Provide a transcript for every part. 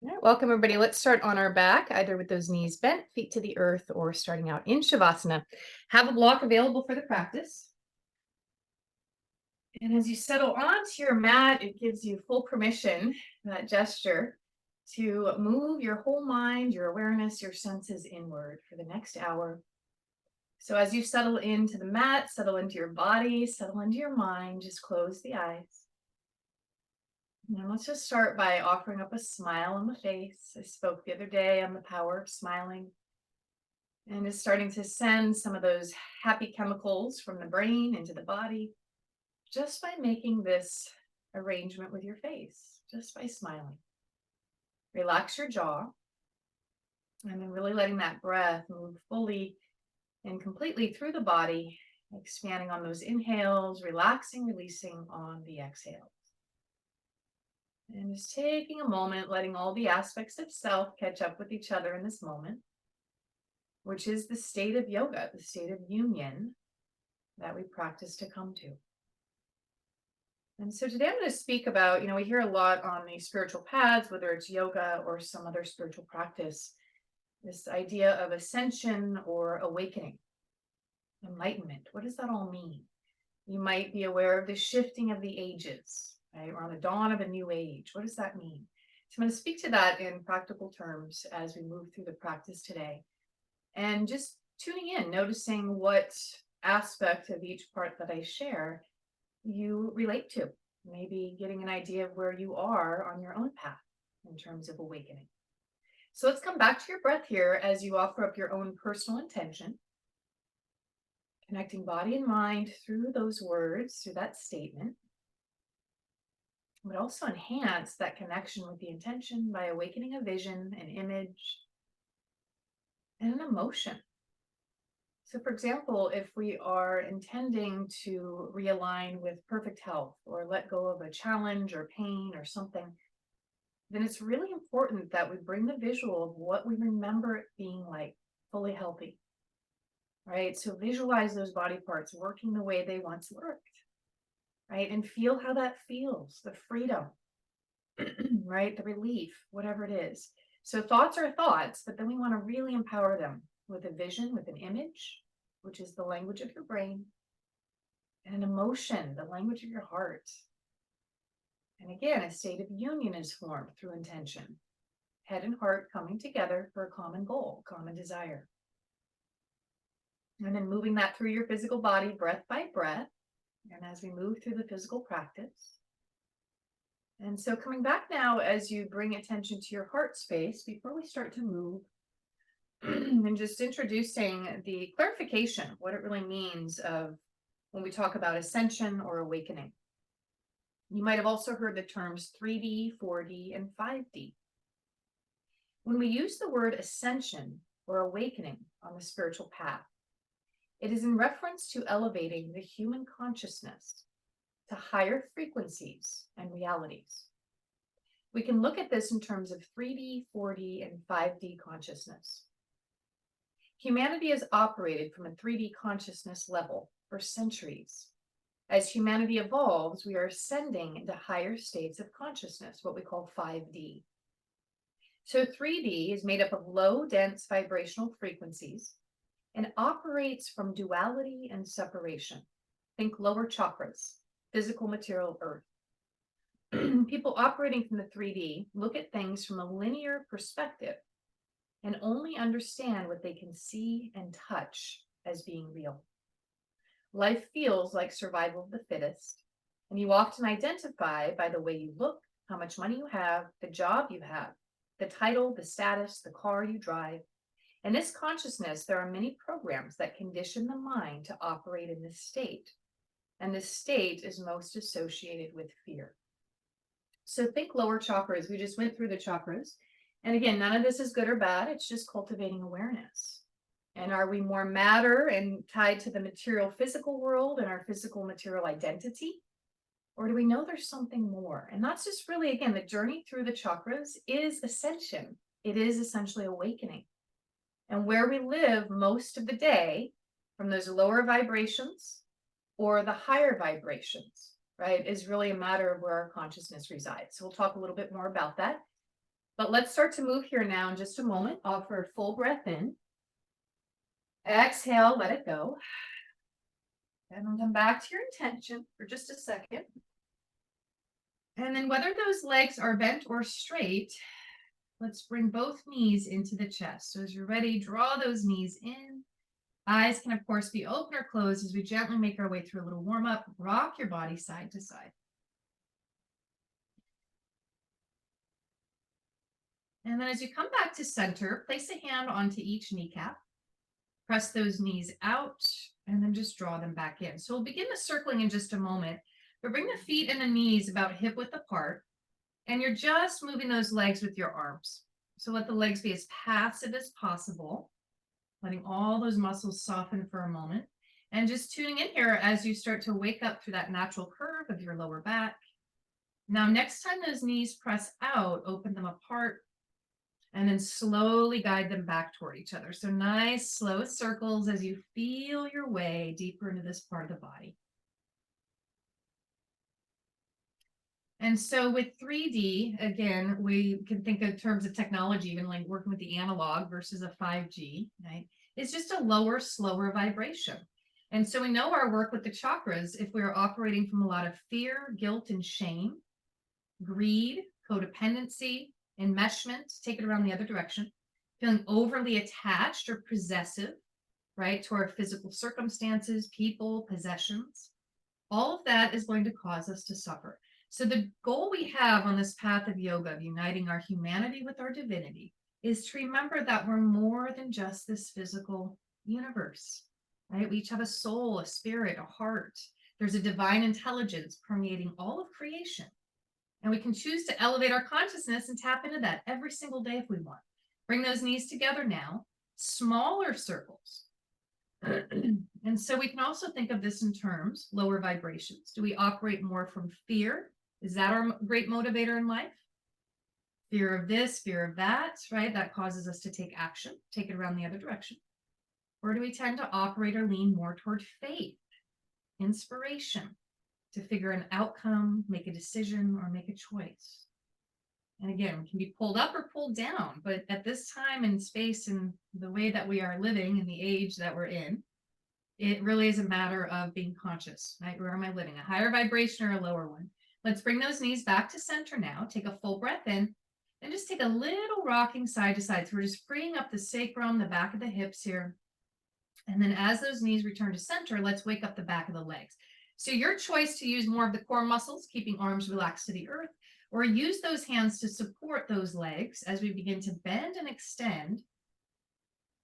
All right, welcome everybody. Let's start on our back, either with those knees bent, feet to the earth, or starting out in Shavasana. Have a block available for the practice. And as you settle onto your mat, it gives you full permission, that gesture, to move your whole mind, your awareness, your senses inward for the next hour. So as you settle into the mat, settle into your body, settle into your mind, just close the eyes. And let's just start by offering up a smile on the face. I spoke the other day on the power of smiling. And is starting to send some of those happy chemicals from the brain into the body just by making this arrangement with your face, just by smiling. Relax your jaw and then really letting that breath move fully and completely through the body, expanding on those inhales, relaxing, releasing on the exhales. And just taking a moment, letting all the aspects of self catch up with each other in this moment, which is the state of yoga, the state of union that we practice to come to. And so today I'm going to speak about, we hear a lot on the spiritual paths, whether it's yoga or some other spiritual practice, this idea of ascension or awakening, enlightenment. What does that all mean? You might be aware of the shifting of the ages, right? We're on the dawn of a new age. What does that mean? So I'm going to speak to that in practical terms as we move through the practice today. And just tuning in, noticing what aspect of each part that I share you relate to, maybe getting an idea of where you are on your own path in terms of awakening. So let's come back to your breath here as you offer up your own personal intention, connecting body and mind through those words, through that statement. But also enhance that connection with the intention by awakening a vision, an image, and an emotion. So, for example, if we are intending to realign with perfect health or let go of a challenge or pain or something, then it's really important that we bring the visual of what we remember it being like, fully healthy, right? So visualize those body parts working the way they once worked, right? And feel how that feels, the freedom, right? The relief, whatever it is. So thoughts are thoughts, but then we want to really empower them with a vision, with an image, which is the language of your brain, and an emotion, the language of your heart. And again, a state of union is formed through intention, head and heart coming together for a common goal, common desire. And then moving that through your physical body, breath by breath. And as we move through the physical practice. And so coming back now, as you bring attention to your heart space, before we start to move, and just introducing the clarification of what it really means of when we talk about ascension or awakening. You might have also heard the terms 3D, 4D, and 5D. When we use the word ascension or awakening on the spiritual path, it is in reference to elevating the human consciousness to higher frequencies and realities. We can look at this in terms of 3D, 4D, and 5D consciousness. Humanity has operated from a 3D consciousness level for centuries. As humanity evolves, we are ascending into higher states of consciousness, what we call 5D. So 3D is made up of low, dense vibrational frequencies and operates from duality and separation. Think lower chakras, physical material earth. People operating from the 3D look at things from a linear perspective and only understand what they can see and touch as being real. Life feels like survival of the fittest, and you often identify by the way you look, how much money you have, the job you have, the title, the status, the car you drive. In this consciousness, there are many programs that condition the mind to operate in this state, and this state is most associated with fear. So think lower chakras. We just went through the chakras. And again, none of this is good or bad. It's just cultivating awareness. And are we more matter and tied to the material physical world and our physical material identity? Or do we know there's something more? And that's just really, again, the journey through the chakras is ascension. It is essentially awakening. And where we live most of the day, from those lower vibrations or the higher vibrations, right, is really a matter of where our consciousness resides. So we'll talk a little bit more about that. But let's start to move here now in just a moment. Offer a full breath in. Exhale, let it go. And then come back to your intention for just a second. And then whether those legs are bent or straight, let's bring both knees into the chest. So as you're ready, draw those knees in. Eyes can, of course, be open or closed as we gently make our way through a little warm up. Rock your body side to side. And then as you come back to center, place a hand onto each kneecap. Press those knees out and then just draw them back in. So we'll begin the circling in just a moment, but bring the feet and the knees about hip width apart. And you're just moving those legs with your arms. So let the legs be as passive as possible, letting all those muscles soften for a moment. And just tuning in here as you start to wake up through that natural curve of your lower back. Now, next time those knees press out, open them apart, and then slowly guide them back toward each other. So nice, slow circles as you feel your way deeper into this part of the body. And so with 3D, again, we can think in terms of technology, even like working with the analog versus a 5G, right? It's just a lower, slower vibration. And so we know our work with the chakras, if we're operating from a lot of fear, guilt, and shame, greed, codependency, enmeshment, take it around the other direction, feeling overly attached or possessive, right, to our physical circumstances, people, possessions, all of that is going to cause us to suffer. So the goal we have on this path of yoga, of uniting our humanity with our divinity, is to remember that we're more than just this physical universe, right? We each have a soul, a spirit, a heart. There's a divine intelligence permeating all of creation. And we can choose to elevate our consciousness and tap into that every single day if we want. Bring those knees together now, smaller circles. And so we can also think of this in terms, lower vibrations. Do we operate more from fear? Is that our great motivator in life? Fear of this, fear of that, right? That causes us to take action, take it around the other direction. Or do we tend to operate or lean more toward faith, inspiration, to figure an outcome, make a decision, or make a choice? And again, we can be pulled up or pulled down, but at this time and space and the way that we are living in the age that we're in, it really is a matter of being conscious, right? Where am I living? A higher vibration or a lower one? Let's bring those knees back to center now. Take a full breath in and just take a little rocking side to side. So we're just freeing up the sacrum, the back of the hips here. And then as those knees return to center, let's wake up the back of the legs. So your choice to use more of the core muscles, keeping arms relaxed to the earth, or use those hands to support those legs as we begin to bend and extend.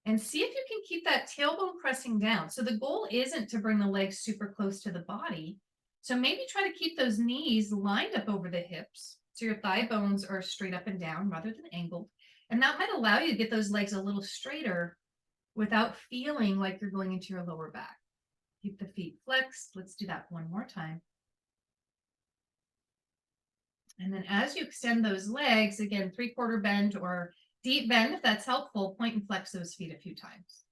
And see if you can keep that tailbone pressing down. So the goal isn't to bring the legs super close to the body. So maybe try to keep those knees lined up over the hips. So your thigh bones are straight up and down rather than angled. And that might allow you to get those legs a little straighter without feeling like you're going into your lower back. Keep the feet flexed. Let's do that one more time. And then as you extend those legs, again, 3/4 bend or deep bend, if that's helpful, point and flex those feet a few times.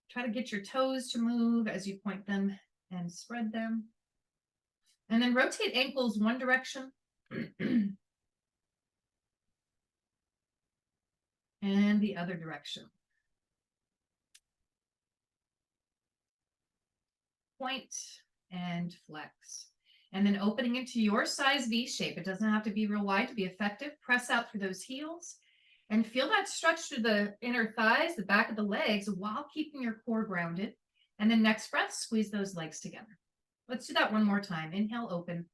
Try to get your toes to move as you point them and spread them. And then rotate ankles one direction. And the other direction. Point and flex. And then opening into your size V shape. It doesn't have to be real wide to be effective. Press out through those heels and feel that stretch through the inner thighs, the back of the legs, while keeping your core grounded. And then next breath, squeeze those legs together. Let's do that one more time. Inhale, open.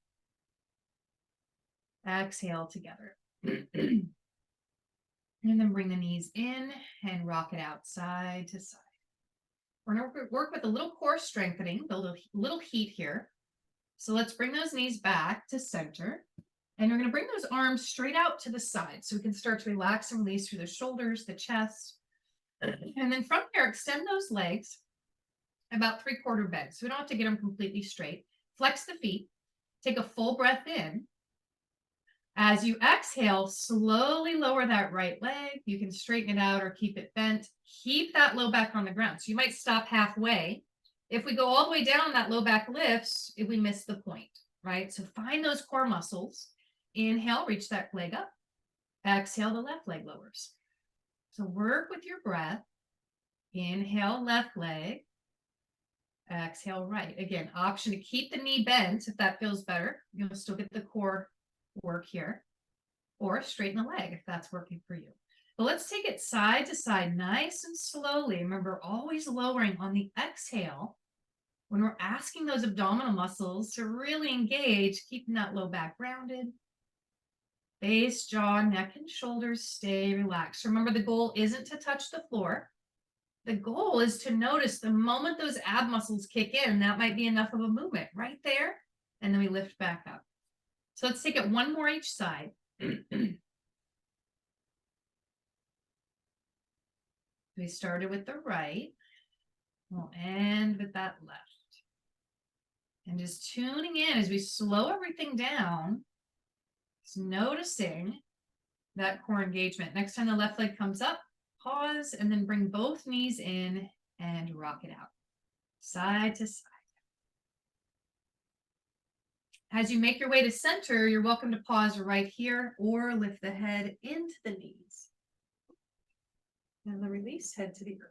Exhale together. And then bring the knees in and rock it out side to side. We're going to work with a little core strengthening, build a little heat here. So let's bring those knees back to center. And we're going to bring those arms straight out to the side so we can start to relax and release through the shoulders, the chest. And then from here, extend those legs about 3/4 bend. So we don't have to get them completely straight. Flex the feet. Take a full breath in. As you exhale, slowly lower that right leg. You can straighten it out or keep it bent. Keep that low back on the ground. So you might stop halfway. If we go all the way down, that low back lifts if we miss the point, right? So find those core muscles. Inhale, reach that leg up. Exhale, the left leg lowers. So work with your breath. Inhale, left leg. Exhale, right. Again, option to keep the knee bent if that feels better. You'll still get the core work here. Or straighten the leg if that's working for you. But let's take it side to side, nice and slowly. Remember, always lowering on the exhale when we're asking those abdominal muscles to really engage, keeping that low back rounded. Face, jaw, neck, and shoulders stay relaxed. Remember, the goal isn't to touch the floor. The goal is to notice the moment those ab muscles kick in, that might be enough of a movement right there. And then we lift back up. So let's take it one more each side. We started with the right. We'll end with that left. And just tuning in as we slow everything down, just noticing that core engagement. Next time the left leg comes up, pause, and then bring both knees in and rock it out, side to side. As you make your way to center, you're welcome to pause right here or lift the head into the knees. And the release, head to the earth.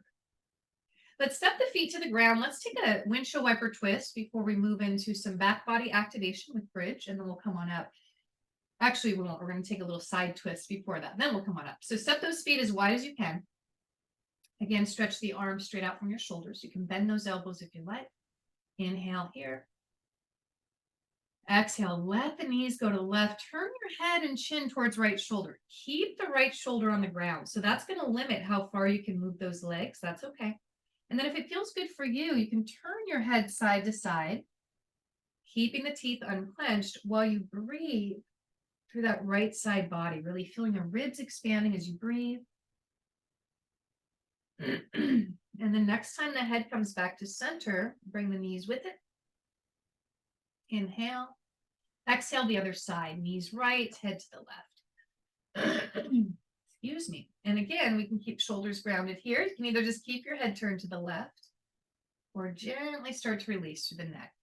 Let's step the feet to the ground. Let's take a windshield wiper twist before we move into some back body activation with bridge, and then we'll come on up. Actually, we won't. We're going to take a little side twist before that. Then we'll come on up. So step those feet as wide as you can. Again, stretch the arms straight out from your shoulders. You can bend those elbows if you like. Inhale here. Exhale, let the knees go to the left. Turn your head and chin towards right shoulder. Keep the right shoulder on the ground. So that's going to limit how far you can move those legs. That's okay. And then if it feels good for you, you can turn your head side to side, keeping the teeth unclenched while you breathe through that right side body, really feeling the ribs expanding as you breathe. And then next time the head comes back to center, bring the knees with it. Inhale. Exhale the other side, knees right, head to the left. Excuse me. And again, we can keep shoulders grounded here. You can either just keep your head turned to the left or gently start to release through the neck.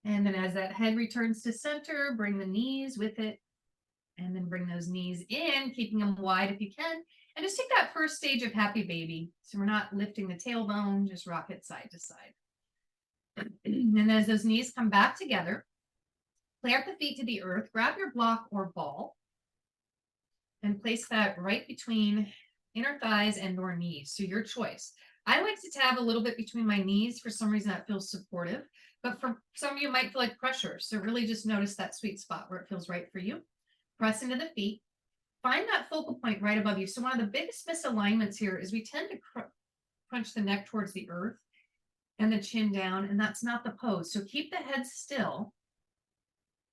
And then as that head returns to center, bring the knees with it. And then bring those knees in, keeping them wide if you can. And just take that first stage of happy baby. So we're not lifting the tailbone, just rock it side to side. And as those knees come back together, plant the feet to the earth, grab your block or ball, and place that right between inner thighs and or knees. So your choice. I like to tab a little bit between my knees. For some reason that feels supportive, but for some of you might feel like pressure. So really just notice that sweet spot where it feels right for you. Press into the feet. Find that focal point right above you. So one of the biggest misalignments here is we tend to crunch the neck towards the earth and the chin down, and that's not the pose. So keep the head still.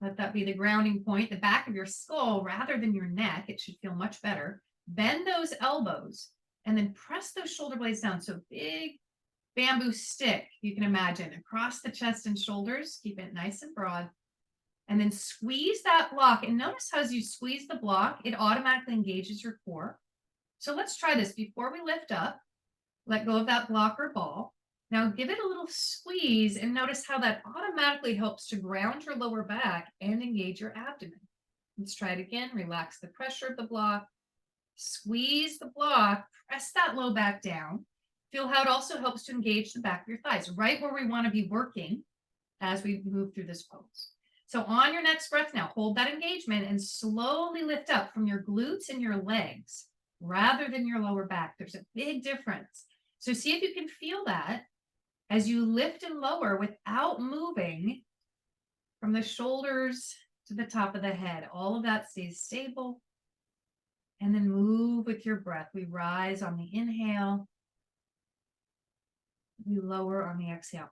Let that be the grounding point, the back of your skull rather than your neck. It should feel much better. Bend those elbows and then press those shoulder blades down. So big bamboo stick, you can imagine, across the chest and shoulders. Keep it nice and broad. And then squeeze that block. And notice how as you squeeze the block, it automatically engages your core. So let's try this. Before we lift up, let go of that block or ball. Now give it a little squeeze and notice how that automatically helps to ground your lower back and engage your abdomen. Let's try it again. Relax the pressure of the block. Squeeze the block. Press that low back down. Feel how it also helps to engage the back of your thighs, right where we want to be working as we move through this pose. So on your next breath now, hold that engagement and slowly lift up from your glutes and your legs rather than your lower back. There's a big difference. So see if you can feel that as you lift and lower without moving from the shoulders to the top of the head. All of that stays stable. And then move with your breath. We rise on the inhale. We lower on the exhale.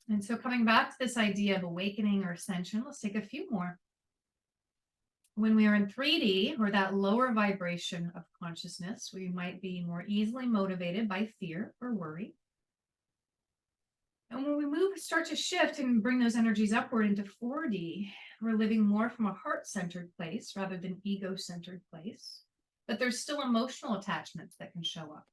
And so coming back to this idea of awakening or ascension, let's take a few more. When we are in 3D, or that lower vibration of consciousness, we might be more easily motivated by fear or worry. And when we start to shift and bring those energies upward into 4D, we're living more from a heart-centered place rather than ego-centered place. But there's still emotional attachments that can show up.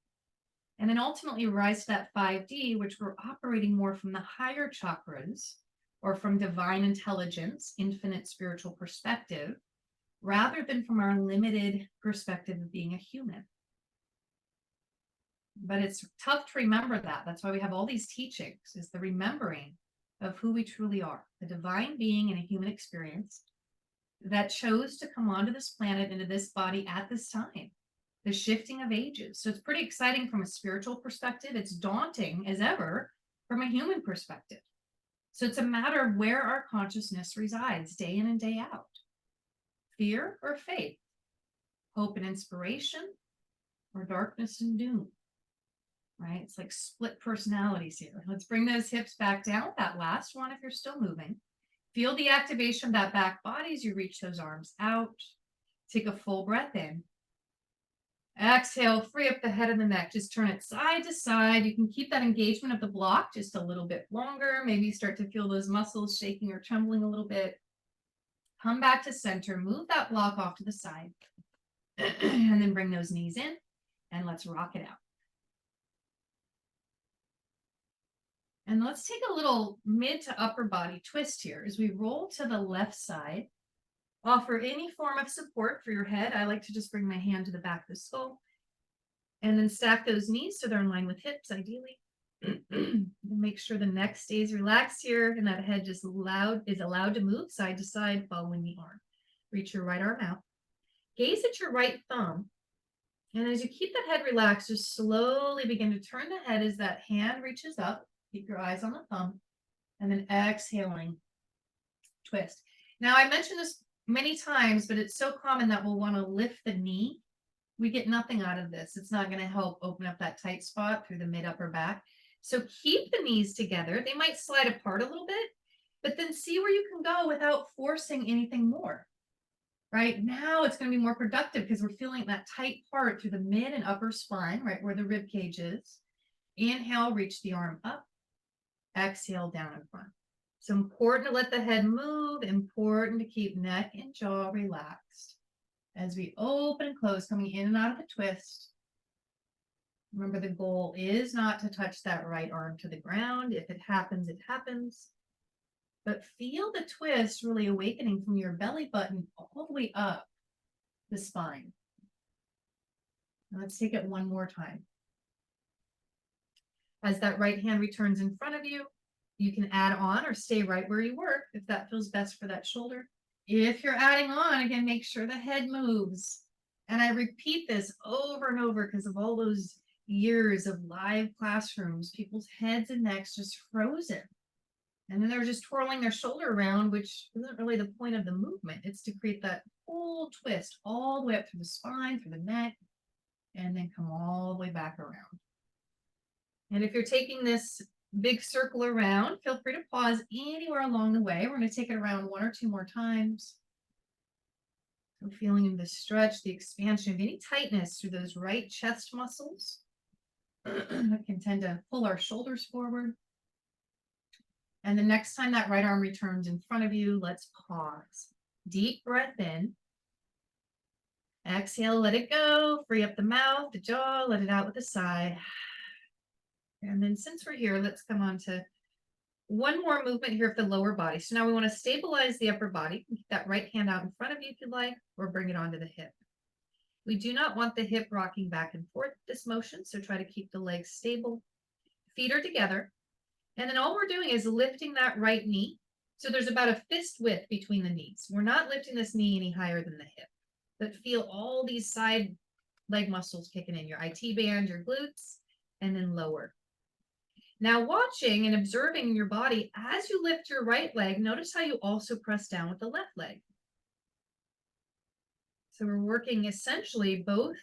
And then ultimately rise to that 5D, which we're operating more from the higher chakras or from divine intelligence, infinite spiritual perspective, rather than from our limited perspective of being a human. But it's tough to remember that. That's why we have all these teachings, is the remembering of who we truly are, a divine being in a human experience that chose to come onto this planet, into this body at this time, the shifting of ages. So it's pretty exciting from a spiritual perspective. It's daunting as ever from a human perspective. So it's a matter of where our consciousness resides day in and day out. Fear or faith, hope and inspiration, or darkness and doom, right? It's like split personalities here. Let's bring those hips back down with that last one if you're still moving. Feel the activation of that back body as you reach those arms out. Take a full breath in. Exhale, free up the head and the neck. Just turn it side to side. You can keep that engagement of the block just a little bit longer. Maybe start to feel those muscles shaking or trembling a little bit. Come back to center. Move that block off to the side. And then bring those knees in. And let's rock it out. And let's take a little mid to upper body twist here as we roll to the left side. Offer any form of support for your head. I like to just bring my hand to the back of the skull. And then stack those knees so they're in line with hips, ideally. Make sure the neck stays relaxed here and that head just is allowed to move side to side following the arm. Reach your right arm out. Gaze at your right thumb. And as you keep that head relaxed, just slowly begin to turn the head as that hand reaches up. Keep your eyes on the thumb. And then exhaling, twist. Now, I mentioned this many times, but it's so common that we'll want to lift the knee. We get nothing out of this. It's not going to help open up that tight spot through the mid upper back. So keep the knees together. They might slide apart a little bit, but then see where you can go without forcing anything more. Right now, it's going to be more productive because we're feeling that tight part through the mid and upper spine, right where the rib cage is. Inhale, reach the arm up. Exhale, down in front. So important to let the head move, important to keep neck and jaw relaxed. As we open and close, coming in and out of the twist. Remember, the goal is not to touch that right arm to the ground. If it happens, it happens. But feel the twist really awakening from your belly button all the way up the spine. Now let's take it one more time. As that right hand returns in front of you, you can add on or stay right where you were if that feels best for that shoulder. If you're adding on, again, make sure the head moves. And I repeat this over and over because of all those years of live classrooms, people's heads and necks just frozen. And then they're just twirling their shoulder around, which isn't really the point of the movement. It's to create that full twist all the way up through the spine, through the neck, and then come all the way back around. And if you're taking this big circle around, feel free to pause anywhere along the way. We're going to take it around one or two more times. So feeling the stretch, the expansion of any tightness through those right chest muscles that can tend to pull our shoulders forward. And the next time that right arm returns in front of you, let's pause. Deep breath in. Exhale, let it go. Free up the mouth, the jaw, let it out with a sigh. And then since we're here, let's come on to one more movement here of the lower body. So now we want to stabilize the upper body. Keep that right hand out in front of you if you'd like, or bring it onto the hip. We do not want the hip rocking back and forth this motion, so try to keep the legs stable. Feet are together. And then all we're doing is lifting that right knee. So there's about a fist width between the knees. We're not lifting this knee any higher than the hip, but feel all these side leg muscles kicking in, your IT band, your glutes, and then lower. Now watching and observing your body as you lift your right leg, notice how you also press down with the left leg. So we're working essentially both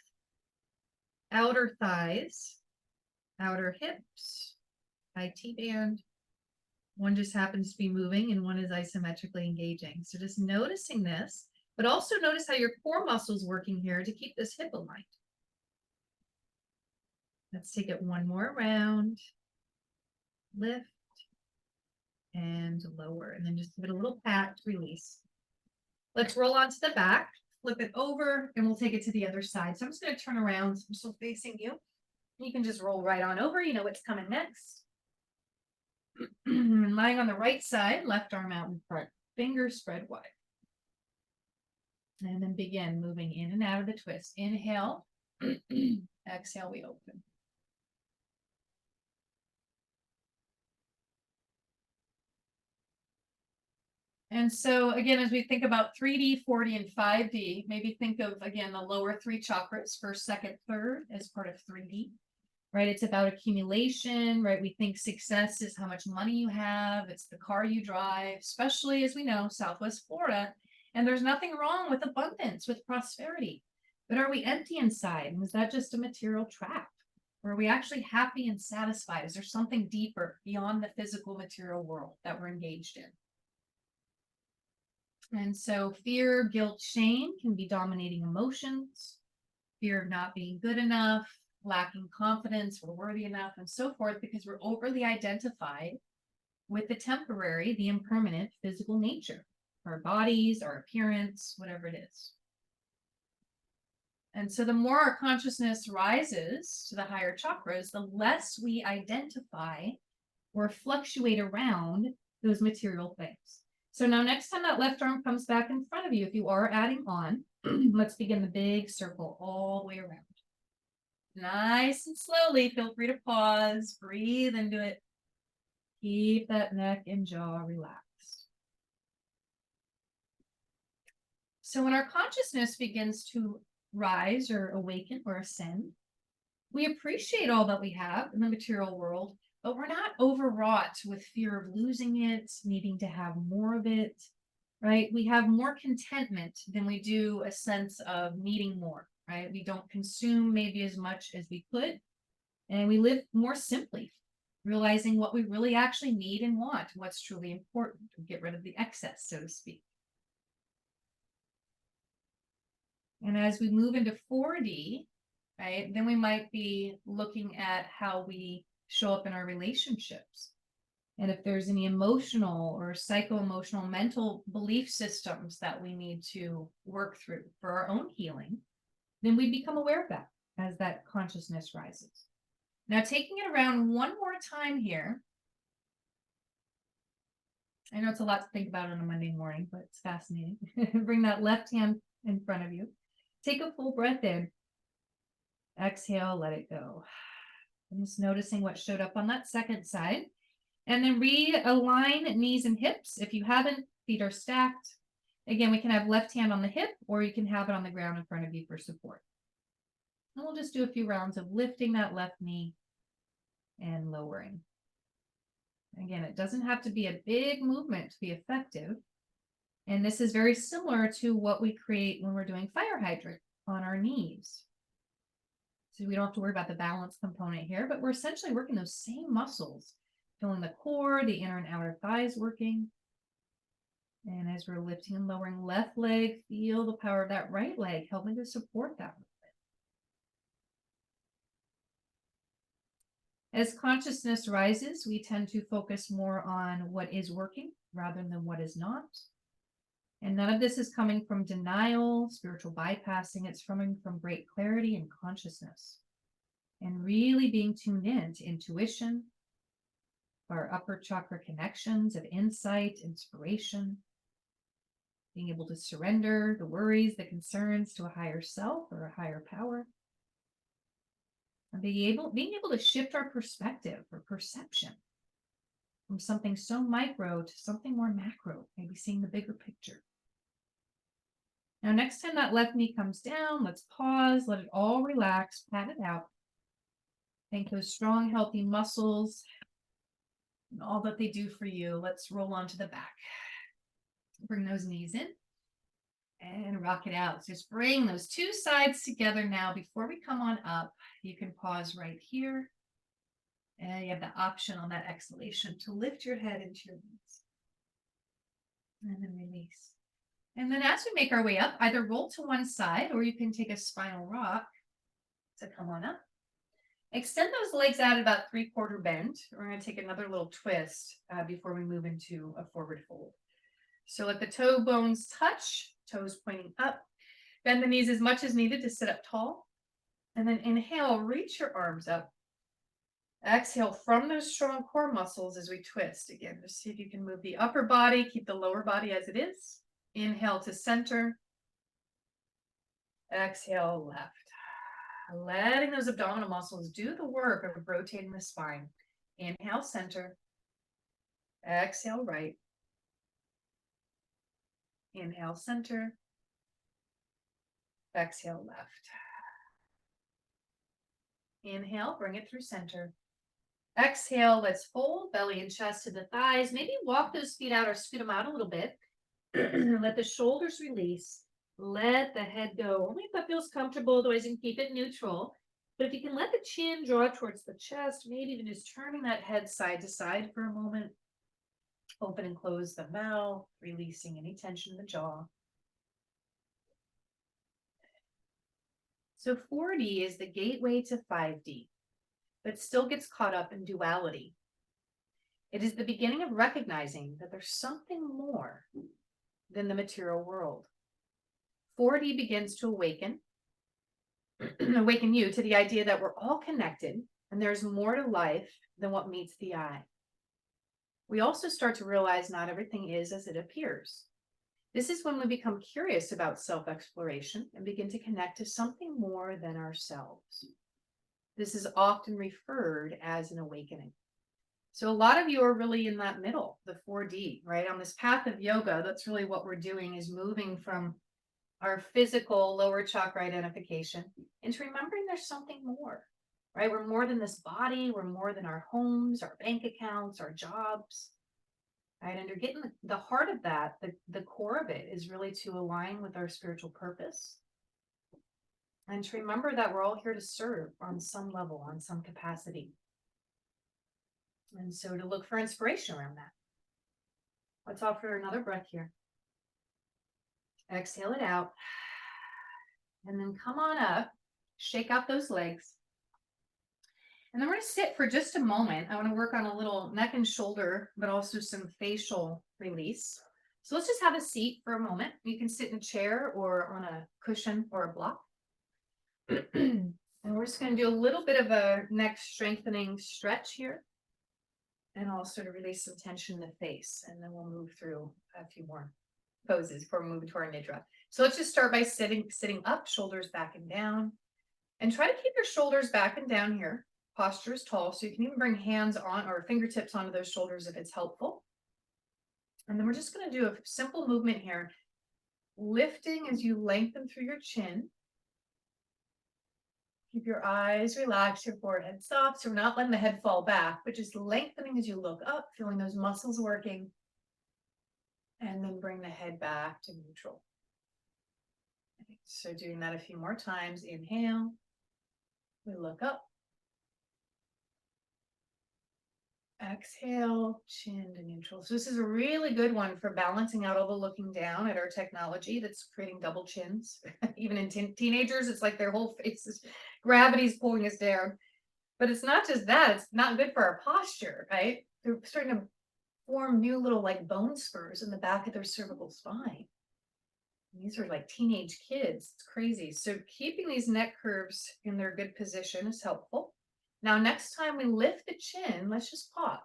outer thighs, outer hips, IT band. One just happens to be moving and one is isometrically engaging. So just noticing this, but also notice how your core muscle is working here to keep this hip aligned. Let's take it one more round. Lift and lower, and then just give it a little pat to release. Let's roll onto the back, flip it over, and we'll take it to the other side. So I'm just going to turn around so I'm still facing you. You can just roll right on over. You know what's coming next. Lying on the right side, left arm out in front, fingers spread wide. And then begin moving in and out of the twist. Inhale, exhale, we open. And so again, as we think about 3D, 4D, and 5D, maybe think of, again, the lower three chakras, first, second, third, as part of 3D, right? It's about accumulation, right? We think success is how much money you have. It's the car you drive, especially as we know, Southwest Florida. And there's nothing wrong with abundance, with prosperity. But are we empty inside? And is that just a material trap? Or are we actually happy and satisfied? Is there something deeper beyond the physical material world that we're engaged in? And so fear, guilt, shame can be dominating emotions. Fear of not being good enough, lacking confidence, we're worthy enough, and so forth, because we're overly identified with the temporary, the impermanent physical nature, our bodies, our appearance, whatever it is. And so the more our consciousness rises to the higher chakras, the less we identify or fluctuate around those material things. So now next time that left arm comes back in front of you, if you are adding on, let's begin the big circle all the way around. Nice and slowly, feel free to pause, breathe into it. Keep that neck and jaw relaxed. So when our consciousness begins to rise or awaken or ascend, we appreciate all that we have in the material world, but we're not overwrought with fear of losing it, needing to have more of it, right? We have more contentment than we do a sense of needing more, right? We don't consume maybe as much as we could, and we live more simply, realizing what we really actually need and want, what's truly important. We get rid of the excess, so to speak. And as we move into 4D, right, then we might be looking at how we show up in our relationships. And if there's any emotional or psycho-emotional mental belief systems that we need to work through for our own healing, then we become aware of that as that consciousness rises. Now, taking it around one more time here. I know it's a lot to think about on a Monday morning, but it's fascinating. Bring that left hand in front of you. Take a full breath in. Exhale, let it go. I'm just noticing what showed up on that second side. And then realign knees and hips. If you haven't, feet are stacked. Again, we can have left hand on the hip, or you can have it on the ground in front of you for support. And we'll just do a few rounds of lifting that left knee and lowering. Again, it doesn't have to be a big movement to be effective. And this is very similar to what we create when we're doing fire hydrant on our knees. So we don't have to worry about the balance component here, but we're essentially working those same muscles, feeling the core, the inner and outer thighs working. And as we're lifting and lowering left leg, feel the power of that right leg helping to support that movement. As consciousness rises, we tend to focus more on what is working rather than what is not. And none of this is coming from denial, spiritual bypassing. It's coming from great clarity and consciousness. And really being tuned in to intuition, our upper chakra connections of insight, inspiration, being able to surrender the worries, the concerns to a higher self or a higher power. And being able to shift our perspective or perception from something so micro to something more macro, maybe seeing the bigger picture. Now, next time that left knee comes down, let's pause, let it all relax, pat it out. Thank those strong, healthy muscles and all that they do for you. Let's roll onto the back. Bring those knees in and rock it out. Just bring those two sides together now. Before we come on up, you can pause right here. And you have the option on that exhalation to lift your head into your knees. And then release. And then as we make our way up, either roll to one side or you can take a spinal rock to come on up. Extend those legs out about 3/4 bend. We're going to take another little twist before we move into a forward fold. So let the toe bones touch, toes pointing up. Bend the knees as much as needed to sit up tall. And then inhale, reach your arms up. Exhale from those strong core muscles as we twist. Again, just see if you can move the upper body, keep the lower body as it is. Inhale to center. Exhale left. Letting those abdominal muscles do the work of rotating the spine. Inhale center. Exhale right. Inhale center. Exhale left. Inhale, bring it through center. Exhale, let's fold belly and chest to the thighs. Maybe walk those feet out or scoot them out a little bit. Let the shoulders release. Let the head go. Only if that feels comfortable, otherwise you can keep it neutral. But if you can let the chin draw towards the chest, maybe even just turning that head side to side for a moment. Open and close the mouth, releasing any tension in the jaw. So 4D is the gateway to 5D, but still gets caught up in duality. It is the beginning of recognizing that there's something more than the material world. 4D begins to awaken you to the idea that we're all connected and there's more to life than what meets the eye. We also start to realize not everything is as it appears. This is when we become curious about self-exploration and begin to connect to something more than ourselves. This is often referred as an awakening. So a lot of you are really in that middle, the 4D, right? On this path of yoga, that's really what we're doing, is moving from our physical lower chakra identification into remembering there's something more, right? We're more than this body. We're more than our homes, our bank accounts, our jobs, right? And you're getting the heart of that, the core of it is really to align with our spiritual purpose and to remember that we're all here to serve on some level, on some capacity. And so to look for inspiration around that. Let's offer another breath here. Exhale it out. And then come on up, shake out those legs. And then we're going to sit for just a moment. I want to work on a little neck and shoulder, but also some facial release. So let's just have a seat for a moment. You can sit in a chair or on a cushion or a block. And we're just going to do a little bit of a neck strengthening stretch here. And also to release some tension in the face. And then we'll move through a few more poses before we move into our Nidra. So let's just start by sitting up, shoulders back and down. And try to keep your shoulders back and down here. Posture is tall, so you can even bring hands on or fingertips onto those shoulders if it's helpful. And then we're just going to do a simple movement here. Lifting as you lengthen through your chin. Keep your eyes relaxed, your forehead soft, so we're not letting the head fall back, but just lengthening as you look up, feeling those muscles working. And then bring the head back to neutral. So doing that a few more times. Inhale. We look up. Exhale, chin to neutral. So this is a really good one for balancing out all the looking down at our technology that's creating double chins. Even in teenagers, it's like their whole faces, gravity's pulling us down. But it's not just that, it's not good for our posture, right? They're starting to form new little like bone spurs in the back of their cervical spine. And these are like teenage kids. It's crazy. So keeping these neck curves in their good position is helpful. Now, next time we lift the chin, let's just pause.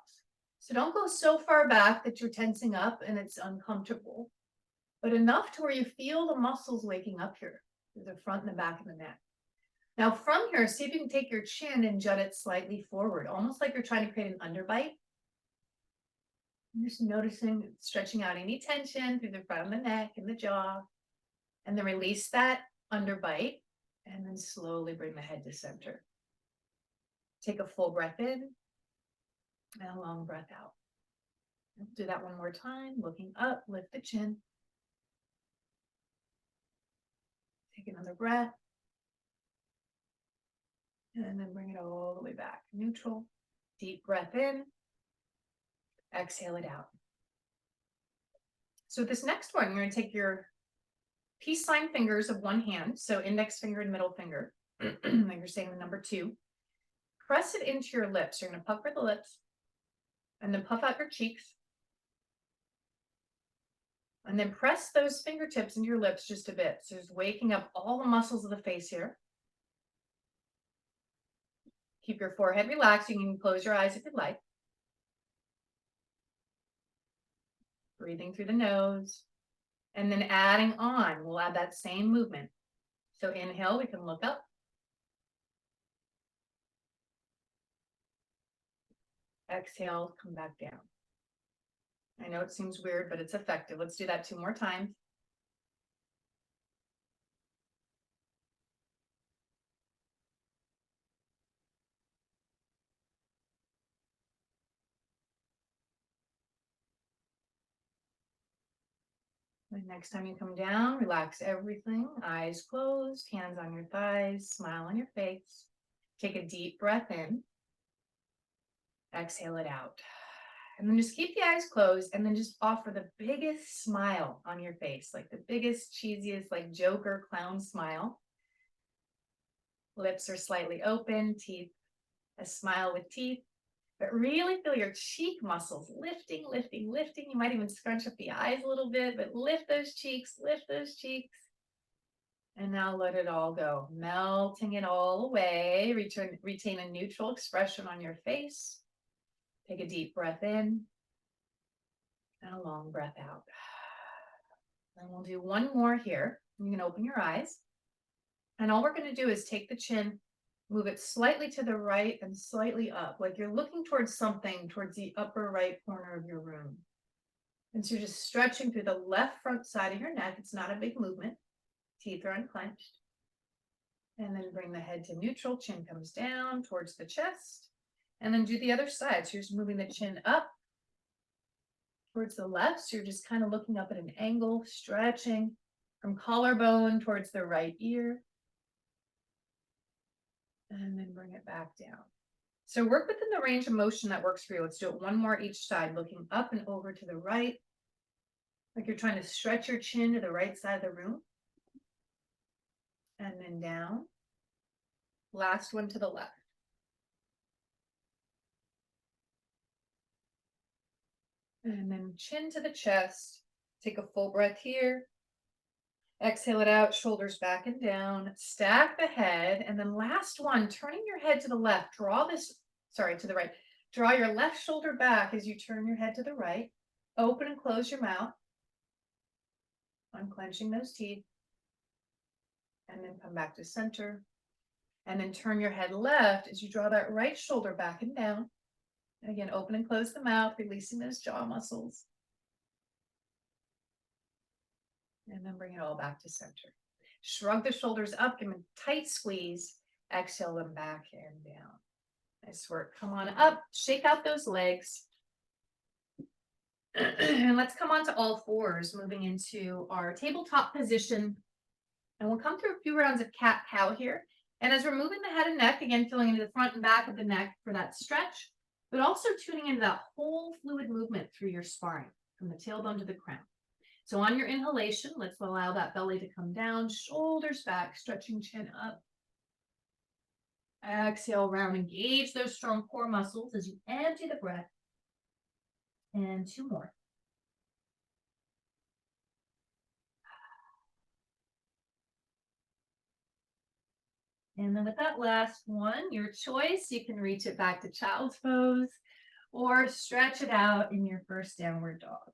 So don't go so far back that you're tensing up and it's uncomfortable, but enough to where you feel the muscles waking up here, the front and the back of the neck. Now from here, see if you can take your chin and jut it slightly forward, almost like you're trying to create an underbite. I'm just noticing, stretching out any tension through the front of the neck and the jaw, and then release that underbite, and then slowly bring the head to center. Take a full breath in and a long breath out. Do that one more time. Looking up, lift the chin. Take another breath. And then bring it all the way back. Neutral. Deep breath in. Exhale it out. So this next one, you're going to take your peace sign fingers of one hand, so index finger and middle finger, like you're saying the number 2. Press it into your lips. You're going to pucker the lips and then puff out your cheeks. And then press those fingertips into your lips just a bit. So just waking up all the muscles of the face here. Keep your forehead relaxed. You can close your eyes if you'd like. Breathing through the nose. And then adding on, we'll add that same movement. So inhale, we can look up. Exhale, come back down. I know it seems weird, but it's effective. Let's do that 2 more times. And next time you come down, relax everything. Eyes closed, hands on your thighs, smile on your face. Take a deep breath in. Exhale it out. And then just keep the eyes closed and then just offer the biggest smile on your face, like the biggest, cheesiest, like Joker clown smile. Lips are slightly open, teeth, a smile with teeth. But really feel your cheek muscles lifting, lifting, lifting. You might even scrunch up the eyes a little bit, but lift those cheeks, lift those cheeks. And now let it all go, melting it all away. Retain a neutral expression on your face. Take a deep breath in and a long breath out. And we'll do one more here. You can open your eyes. And all we're going to do is take the chin, move it slightly to the right and slightly up, like you're looking towards something, towards the upper right corner of your room. And so you're just stretching through the left front side of your neck. It's not a big movement. Teeth are unclenched. And then bring the head to neutral. Chin comes down towards the chest. And then do the other side. So you're just moving the chin up towards the left. So you're just kind of looking up at an angle, stretching from collarbone towards the right ear. And then bring it back down. So work within the range of motion that works for you. Let's do it one more each side, looking up and over to the right, like you're trying to stretch your chin to the right side of the room. And then down. Last one to the left. And then chin to the chest. Take a full breath here. Exhale it out, shoulders back and down. Stack the head. And then last one, turning your head to the left. To the right. Draw your left shoulder back as you turn your head to the right. Open and close your mouth. Unclenching those teeth. And then come back to center. And then turn your head left as you draw that right shoulder back and down. And again, open and close the mouth, releasing those jaw muscles. And then bring it all back to center. Shrug the shoulders up, give them a tight squeeze. Exhale them back and down. Nice work. Come on up, shake out those legs. And let's come on to all fours, moving into our tabletop position. And we'll come through a few rounds of cat-cow here. And as we're moving the head and neck, again, feeling into the front and back of the neck for that stretch, but also tuning into that whole fluid movement through your spine, from the tailbone to the crown. So on your inhalation, let's allow that belly to come down, shoulders back, stretching chin up. Exhale, round, engage those strong core muscles as you empty the breath. And 2 more. And then with that last one, your choice, you can reach it back to child's pose or stretch it out in your first downward dog.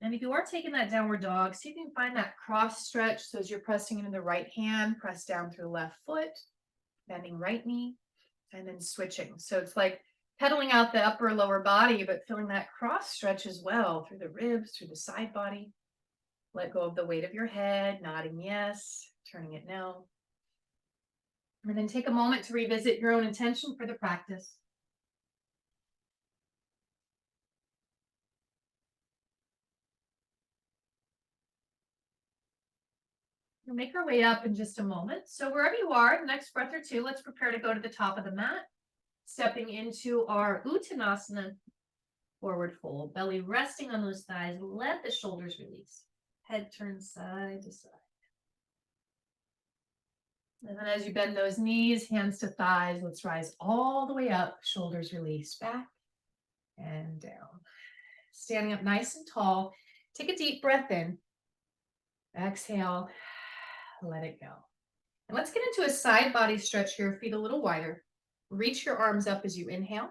And if you are taking that downward dog, see if you can find that cross stretch. So as you're pressing into the right hand, press down through the left foot, bending right knee, and then switching. So it's like pedaling out the upper lower body, but feeling that cross stretch as well through the ribs, through the side body. Let go of the weight of your head, nodding yes, turning it no. And then take a moment to revisit your own intention for the practice. We'll make our way up in just a moment. So wherever you are, the next breath or two, let's prepare to go to the top of the mat. Stepping into our Uttanasana, forward fold. Belly resting on those thighs. Let the shoulders release. Head turns side to side. And then as you bend those knees, hands to thighs, let's rise all the way up. Shoulders release back and down. Standing up nice and tall. Take a deep breath in. Exhale. Let it go. And let's get into a side body stretch here, feet a little wider. Reach your arms up as you inhale.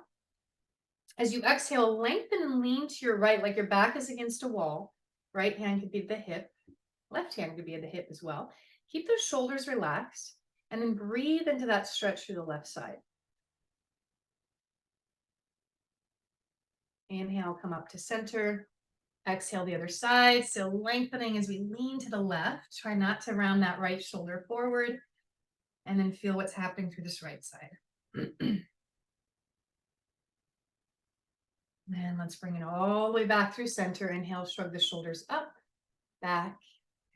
As you exhale, lengthen and lean to your right, like your back is against a wall. Right hand could be the hip. Left hand could be at the hip as well. Keep those shoulders relaxed and then breathe into that stretch through the left side. Inhale, come up to center. Exhale the other side. So lengthening as we lean to the left. Try not to round that right shoulder forward. And then feel what's happening through this right side. And let's bring it all the way back through center. Inhale, shrug the shoulders up, back,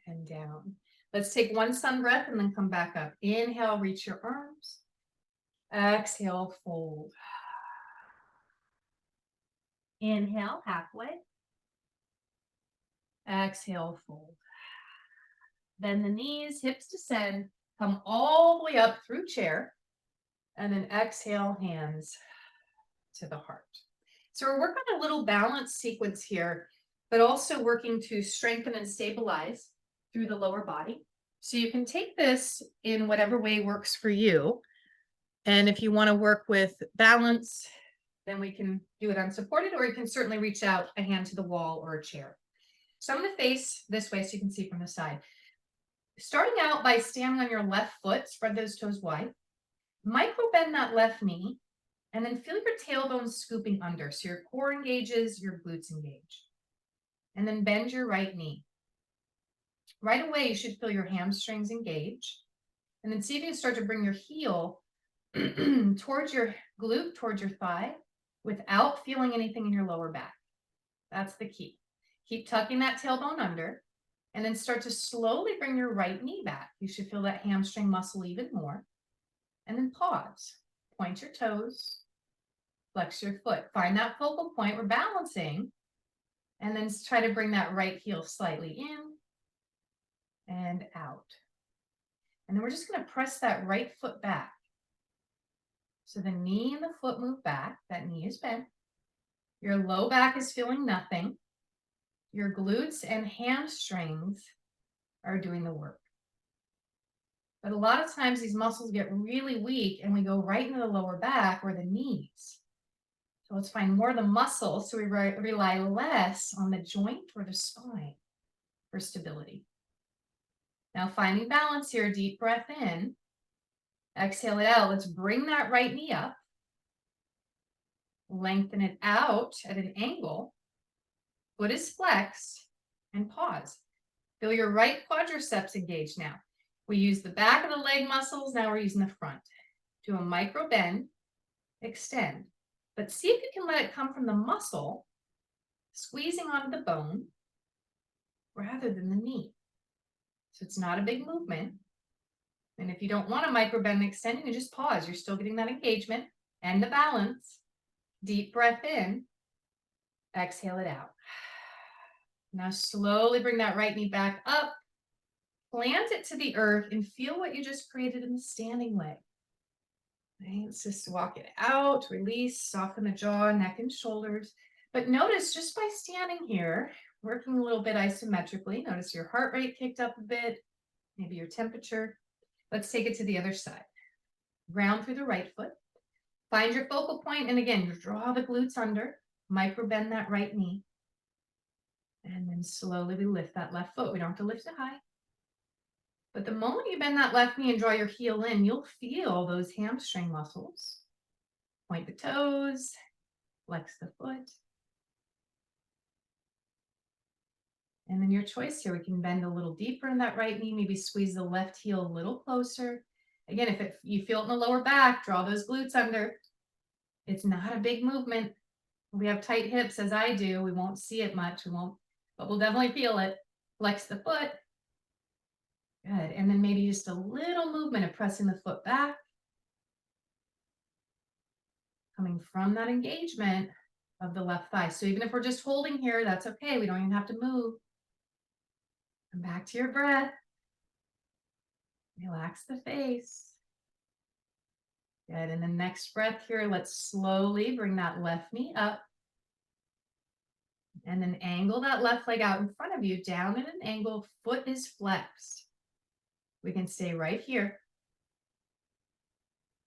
and down. Let's take one sun breath and then come back up. Inhale, reach your arms. Exhale, fold. Inhale, halfway. Exhale, fold. Bend the knees, hips descend. Come all the way up through chair. And then exhale, hands to the heart. So we're working on a little balance sequence here, but also working to strengthen and stabilize through the lower body. So you can take this in whatever way works for you. And if you want to work with balance, then we can do it unsupported, or you can certainly reach out a hand to the wall or a chair. So I'm going to face this way so you can see from the side. Starting out by standing on your left foot, spread those toes wide. Micro bend that left knee. And then feel your tailbone scooping under. So your core engages, your glutes engage. And then bend your right knee. Right away, you should feel your hamstrings engage. And then see if you can start to bring your heel towards your glute, towards your thigh, without feeling anything in your lower back. That's the key. Keep tucking that tailbone under. And then start to slowly bring your right knee back. You should feel that hamstring muscle even more. And then pause. Point your toes. Flex your foot. Find that focal point. We're balancing. And then try to bring that right heel slightly in and out. And then we're just going to press that right foot back. So the knee and the foot move back. That knee is bent. Your low back is feeling nothing. Your glutes and hamstrings are doing the work. But a lot of times these muscles get really weak and we go right into the lower back or the knees. So let's find more of the muscle so we rely less on the joint or the spine for stability. Now finding balance here, deep breath in, exhale it out. Let's bring that right knee up, lengthen it out at an angle, foot is flexed, and pause. Feel your right quadriceps engage now. We use the back of the leg muscles, now we're using the front. Do a micro bend, extend. But see if you can let it come from the muscle, squeezing onto the bone, rather than the knee. So it's not a big movement. And if you don't want to micro bend and extend, you can just pause. You're still getting that engagement and the balance. Deep breath in, exhale it out. Now slowly bring that right knee back up, plant it to the earth, and feel what you just created in the standing leg. Okay, let's just walk it out, release, soften the jaw, neck, and shoulders. But notice just by standing here, working a little bit isometrically, notice your heart rate kicked up a bit, maybe your temperature. Let's take it to the other side. Round through the right foot. Find your focal point, and again, draw the glutes under, micro bend that right knee. And then slowly we lift that left foot. We don't have to lift it high. But the moment you bend that left knee and draw your heel in, you'll feel those hamstring muscles. Point the toes, flex the foot. And then your choice here, we can bend a little deeper in that right knee, maybe squeeze the left heel a little closer. Again, if you feel it in the lower back, draw those glutes under. It's not a big movement. We have tight hips, as I do. We won't see it much, but we'll definitely feel it. Flex the foot. Good. And then maybe just a little movement of pressing the foot back. Coming from that engagement of the left thigh. So even if we're just holding here, that's okay. We don't even have to move. Come back to your breath. Relax the face. Good. And the next breath here, let's slowly bring that left knee up. And then angle that left leg out in front of you, down at an angle, foot is flexed. We can stay right here.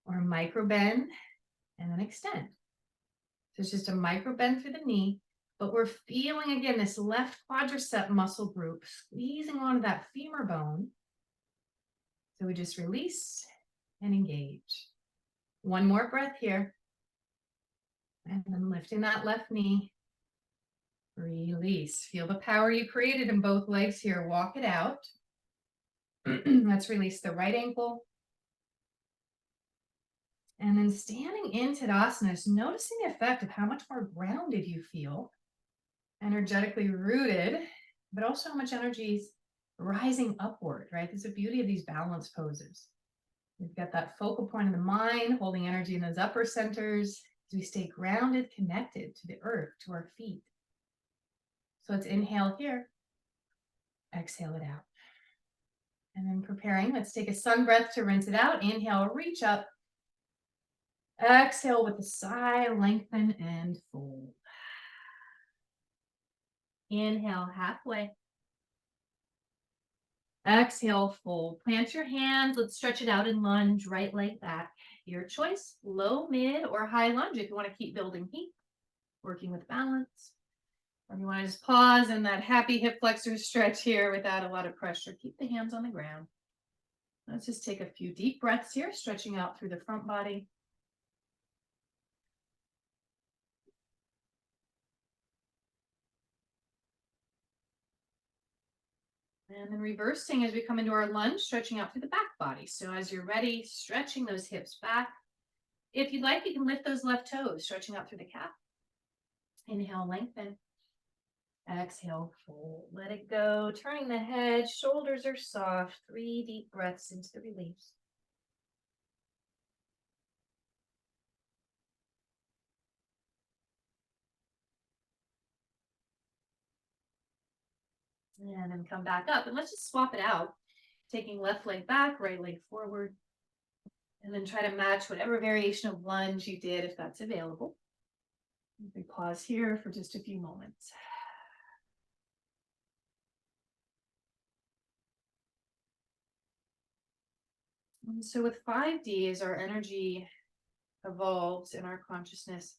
Or micro bend and then extend. So it's just a micro bend through the knee, but we're feeling again this left quadricep muscle group squeezing onto that femur bone. So we just release and engage. One more breath here. And then lifting that left knee. Release. Feel the power you created in both legs here. Walk it out. Let's release the right ankle. And then standing in Tadasana, just noticing the effect of how much more grounded you feel, energetically rooted, but also how much energy is rising upward, right? There's the beauty of these balance poses. We've got that focal point of the mind, holding energy in those upper centers as we stay grounded, connected to the earth, to our feet. So let's inhale here, exhale it out. And then preparing, let's take a sun breath to rinse it out. Inhale, reach up. Exhale with a sigh, lengthen and fold. Inhale, halfway. Exhale, fold. Plant your hands. Let's stretch it out and lunge, right leg back. Your choice, low, mid, or high lunge if you want to keep building heat, working with balance. Or if you want to just pause in that happy hip flexor stretch here without a lot of pressure. Keep the hands on the ground. Let's just take a few deep breaths here, stretching out through the front body. And then reversing as we come into our lunge, stretching out through the back body. So as you're ready, stretching those hips back. If you'd like, you can lift those left toes, stretching out through the calf. Inhale, lengthen. Exhale, fold. Let it go. Turning the head, shoulders are soft. 3 deep breaths into the release. And then come back up. And let's just swap it out. Taking left leg back, right leg forward. And then try to match whatever variation of lunge you did if that's available. We pause here for just a few moments. And so with 5D, as our energy evolves in our consciousness,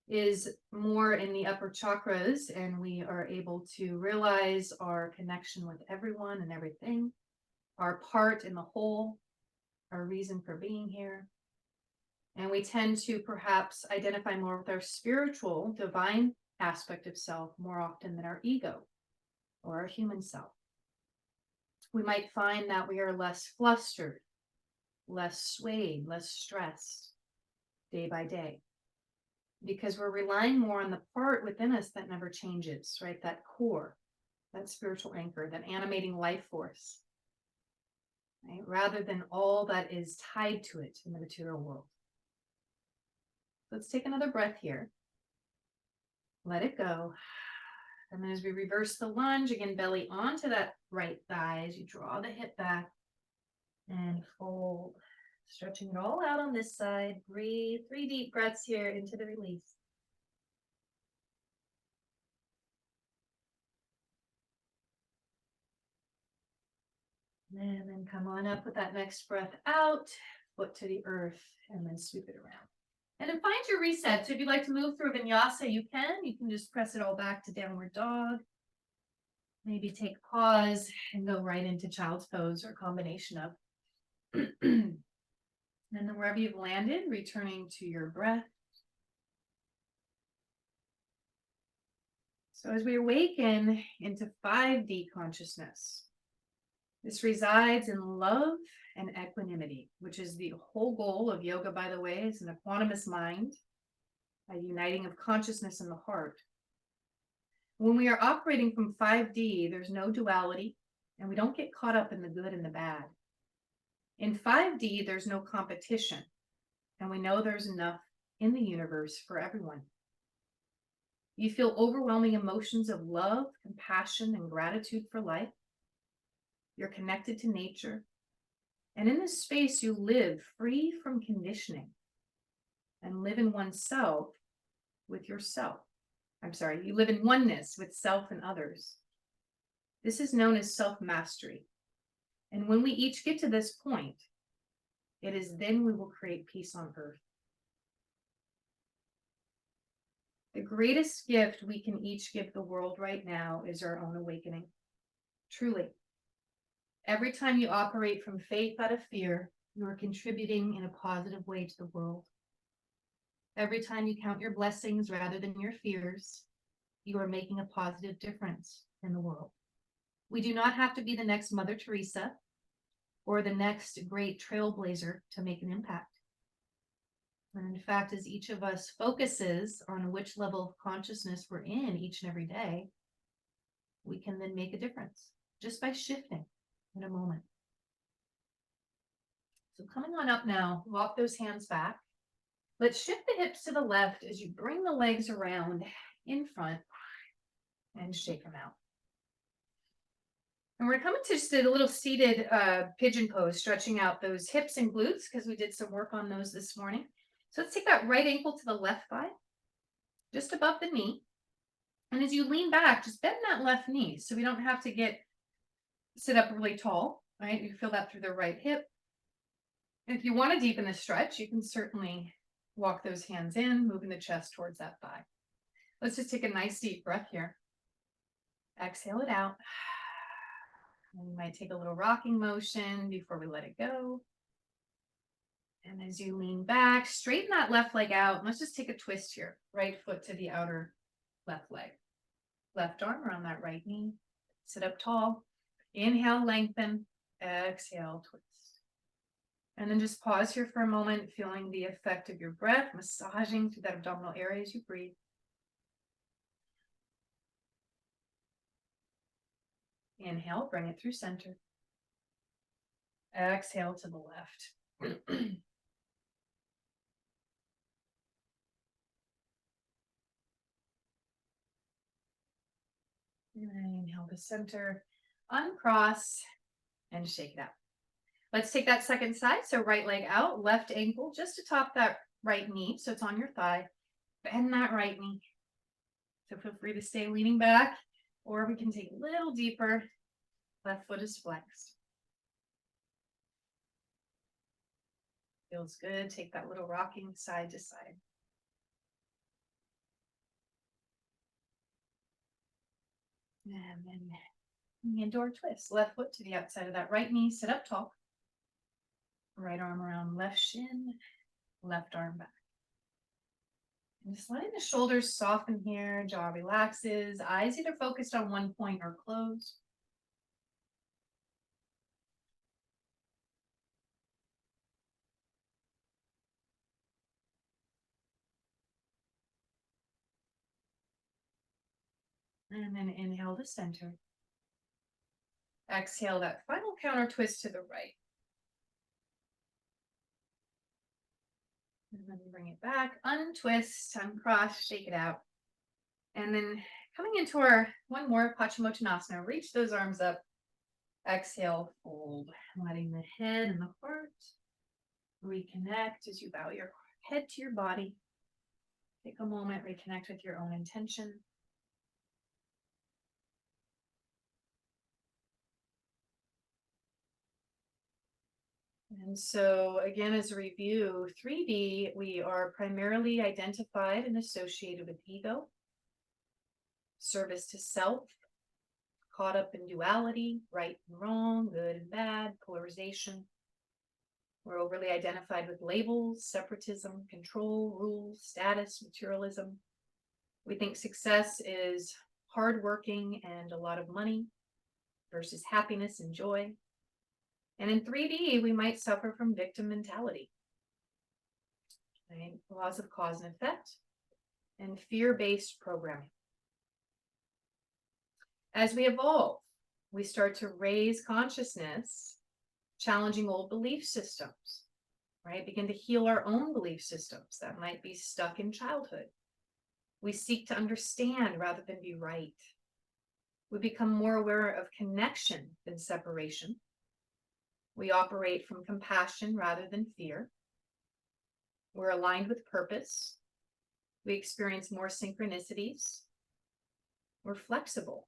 is more in the upper chakras, and we are able to realize our connection with everyone and everything, our part in the whole, our reason for being here. And we tend to perhaps identify more with our spiritual, divine aspect of self more often than our ego or our human self. We might find that we are less flustered, less swayed, less stressed day by day, because we're relying more on the part within us that never changes, right? That core, that spiritual anchor, that animating life force, right? Rather than all that is tied to it in the material world. Let's take another breath here. Let it go. And then as we reverse the lunge, again, belly onto that right thigh as you draw the hip back and fold. Stretching it all out on this side. Breathe. 3 deep breaths here into the release. And then come on up with that next breath out, foot to the earth, and then sweep it around. And then find your reset. So if you'd like to move through vinyasa, you can. You can just press it all back to downward dog. Maybe take a pause and go right into child's pose or a combination of. And then wherever you've landed, returning to your breath. So as we awaken into 5D consciousness, this resides in love and equanimity, which is the whole goal of yoga, by the way, is an equanimous mind, a uniting of consciousness in the heart. When we are operating from 5D, there's no duality, and we don't get caught up in the good and the bad. In 5D, there's no competition, and we know there's enough in the universe for everyone. You feel overwhelming emotions of love, compassion, and gratitude for life. You're connected to nature. And in this space, you live free from conditioning and live in oneself with yourself. You live in oneness with self and others. This is known as self-mastery. And when we each get to this point, it is then we will create peace on earth. The greatest gift we can each give the world right now is our own awakening. Truly. Every time you operate from faith out of fear, you are contributing in a positive way to the world. Every time you count your blessings rather than your fears, you are making a positive difference in the world. We do not have to be the next Mother Teresa or the next great trailblazer to make an impact. And in fact, as each of us focuses on which level of consciousness we're in each and every day, we can then make a difference just by shifting in a moment. So coming on up now, walk those hands back. Let's shift the hips to the left as you bring the legs around in front and shake them out. And we're coming to just a little seated pigeon pose, stretching out those hips and glutes because we did some work on those this morning. So let's take that right ankle to the left thigh, just above the knee. And as you lean back, just bend that left knee so we don't have to sit up really tall, right? You feel that through the right hip. And if you want to deepen the stretch, you can certainly walk those hands in, moving the chest towards that thigh. Let's just take a nice deep breath here. Exhale it out. And you might take a little rocking motion before we let it go. And as you lean back, straighten that left leg out. Let's just take a twist here. Right foot to the outer left leg. Left arm around that right knee. Sit up tall. Inhale, lengthen. Exhale, twist. And then just pause here for a moment, feeling the effect of your breath, massaging through that abdominal area as you breathe. Inhale, bring it through center. Exhale to the left. And then inhale to center, uncross, and shake it out. Let's take that second side. So right leg out, left ankle just atop that right knee. So it's on your thigh. Bend that right knee. So feel free to stay leaning back, or we can take a little deeper. Left foot is flexed. Feels good. Take that little rocking side to side. And then indoor twist. Left foot to the outside of that right knee. Sit up tall. Right arm around left shin. Left arm back. And just letting the shoulders soften here. Jaw relaxes. Eyes either focused on one point or closed. And then inhale to center. Exhale that final counter twist to the right. And then bring it back, untwist, uncross, shake it out. And then coming into our one more Paschimottanasana, reach those arms up. Exhale, fold, letting the head and the heart reconnect as you bow your head to your body. Take a moment, reconnect with your own intention. And so again, as a review, 3D, we are primarily identified and associated with ego, service to self, caught up in duality, right and wrong, good and bad, polarization. We're overly identified with labels, separatism, control, rules, status, materialism. We think success is hardworking and a lot of money versus happiness and joy. And in 3D, we might suffer from victim mentality, right? Laws of cause and effect, and fear-based programming. As we evolve, we start to raise consciousness, challenging old belief systems, right? Begin to heal our own belief systems that might be stuck in childhood. We seek to understand rather than be right. We become more aware of connection than separation. We operate from compassion rather than fear. We're aligned with purpose. We experience more synchronicities. We're flexible.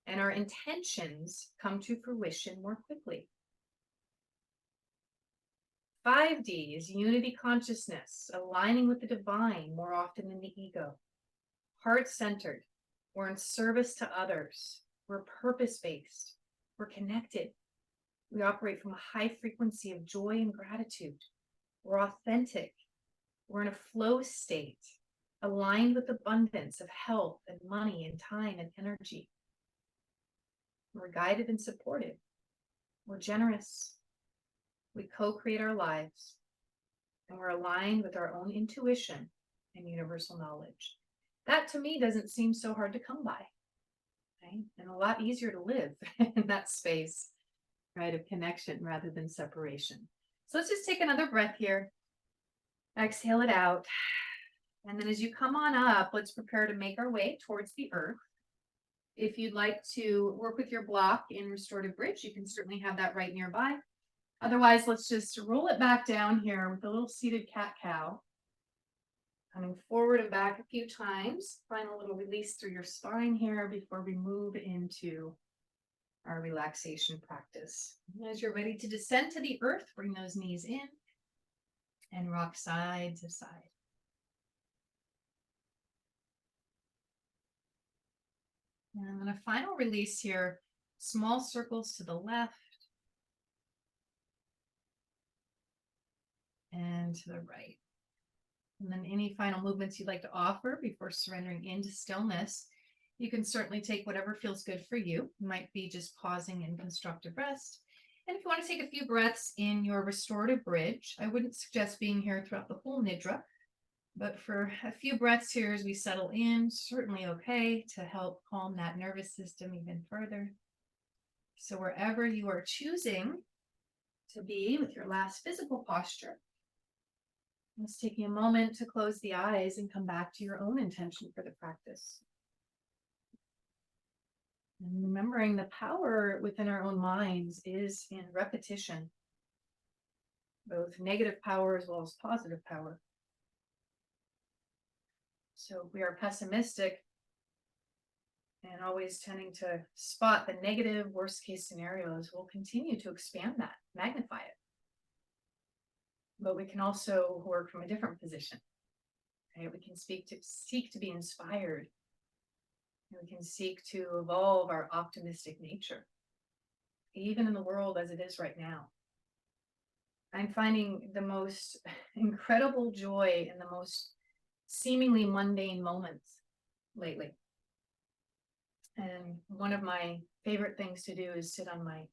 And our intentions come to fruition more quickly. 5D is unity consciousness, aligning with the divine more often than the ego. heart-centered. We're in service to others. We're purpose-based. We're connected. We operate from a high frequency of joy and gratitude. We're authentic. We're in a flow state, aligned with abundance of health and money and time and energy. We're guided and supported. We're generous. We co-create our lives. And we're aligned with our own intuition and universal knowledge. That to me doesn't seem so hard to come by, right? And a lot easier to live in that space, right, of connection rather than separation. So let's just take another breath here. Exhale it out. And then as you come on up, let's prepare to make our way towards the earth. If you'd like to work with your block in restorative bridge, you can certainly have that right nearby. Otherwise, let's just roll it back down here with a little seated cat-cow. Coming forward and back a few times. Find a little release through your spine here before we move into our relaxation practice. And as you're ready to descend to the earth, bring those knees in and rock side to side. And then a final release here, small circles to the left and to the right. And then any final movements you'd like to offer before surrendering into stillness. You can certainly take whatever feels good for you. It might be just pausing in constructive rest. And if you want to take a few breaths in your restorative bridge, I wouldn't suggest being here throughout the whole Nidra, but for a few breaths here as we settle in, certainly okay to help calm that nervous system even further. So wherever you are choosing to be with your last physical posture, it's taking a moment to close the eyes and come back to your own intention for the practice. And remembering the power within our own minds is in repetition, both negative power as well as positive power. So if we are pessimistic and always tending to spot the negative worst case scenarios, we'll continue to expand that, magnify it. But we can also work from a different position. Okay? We can seek to be inspired. And we can seek to evolve our optimistic nature, even in the world as it is right now. I'm finding the most incredible joy in the most seemingly mundane moments lately. And one of my favorite things to do is sit on my